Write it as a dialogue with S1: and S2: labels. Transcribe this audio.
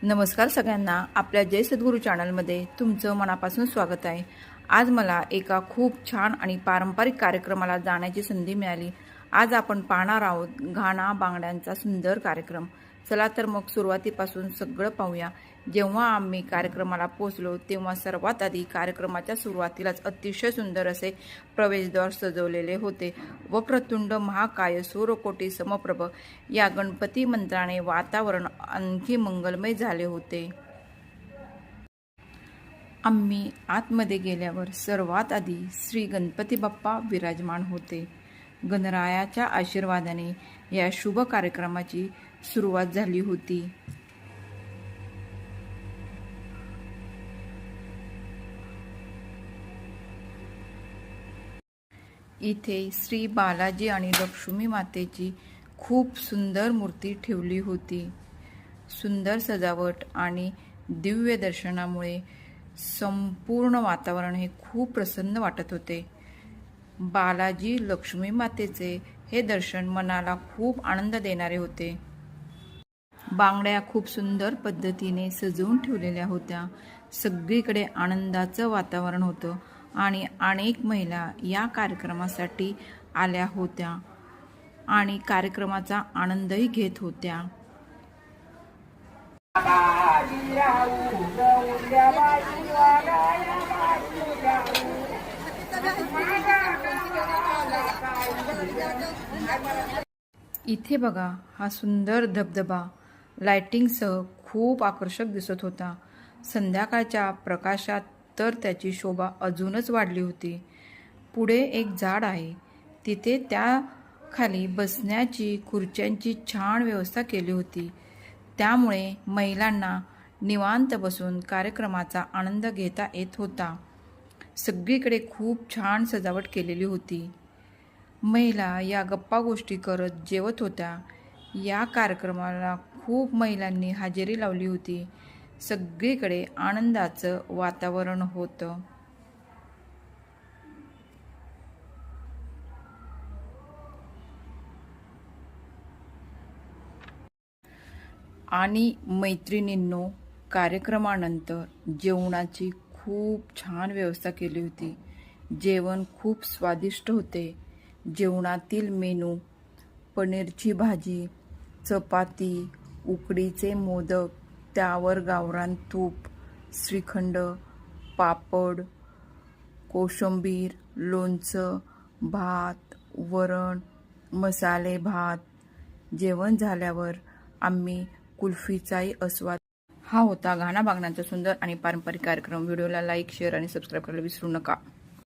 S1: नमस्कार सगळ्यांना, आपल्या जय सद्गुरू चॅनलमध्ये तुमचं मनापासून स्वागत आहे। आज मला एका खूप छान आणि पारंपरिक कार्यक्रमाला जाण्याची संधी मिळाली। आज आपण पाहणार आहोत घाणा बांगड्यांचा सुंदर कार्यक्रम। चला तर मग सुरुवातीपासून सगळं पाहूया। जेव्हा आम्ही कार्यक्रमाला पोहोचलो तेव्हा सर्वात आधी कार्यक्रमाच्या सुरुवातीलाच अतिशय सुंदर असे प्रवेशद्वार सजवलेले होते। वक्रतुंड महाकाय सूर्यकोटी समप्रभ या गणपती मंत्राने वातावरण आणखी मंगलमय झाले होते। आम्ही आतमध्ये गेल्यावर सर्वात आधी श्री गणपती बाप्पा विराजमान होते। गणरायाच्या आशीर्वादाने या शुभ कार्यक्रमाची सुरुवात झाली होती। इथे श्री बालाजी आणि लक्ष्मी मातेची खूप सुंदर मूर्ती ठेवली होती। सुंदर सजावट आणि दिव्य दर्शनामुळे संपूर्ण वातावरण हे खूप प्रसन्न वाटत होते। बालाजी लक्ष्मी मातेचे हे दर्शन मनाला खूप आनंद देणारे होते। बांगड्या खूप सुंदर पद्धतीने सजवून ठेवलेल्या होत्या। सगळीकडे आनंदाचं वातावरण होतं आणि अनेक महिला या कार्यक्रमासाठी आल्या होत्या आणि कार्यक्रमाचा आनंदही घेत होत्या। इथे बघा, हा सुंदर धबधबा लाइटिंगसह खूप आकर्षक दिसत होता। संध्याकाळच्या प्रकाशात तर त्याची शोभा अजूनच वाढली होती। पुढे एक झाड आहे, तिथे त्या खाली बसण्याची खुर्च्यांची छान व्यवस्था केली होती। त्यामुळे महिलांना निवांत बसून कार्यक्रमाचा आनंद घेता येत होता। सगळीकडे खूप छान सजावट केलेली होती। महिला या गप्पा गोष्टी करत जेवत होत्या। या कार्यक्रमाला खूप महिलांनी हजेरी लावली होती। सगळीकडे आनंदाचं वातावरण होतं। आणि मैत्रिणींनो, कार्यक्रमानंतर जेवणाची खूप छान व्यवस्था केली होती। जेवण खूप स्वादिष्ट होते। जेवणातील मेनू पनीरची भाजी, चपाती, उकडीचे मोदक, त्यावर गावरान तूप, श्रीखंड, पापड, कोशिंबीर, लोणचं, भात, वरण, मसाले भात। जेवण झाल्यावर आम्ही कुल्फीचाही आस्वाद। हा होता घाणा बांगड्यांचा सुंदर आणि पारंपरिक कार्यक्रम। व्हिडिओला लाईक, शेअर आणि सबस्क्राईब करायला विसरू नका।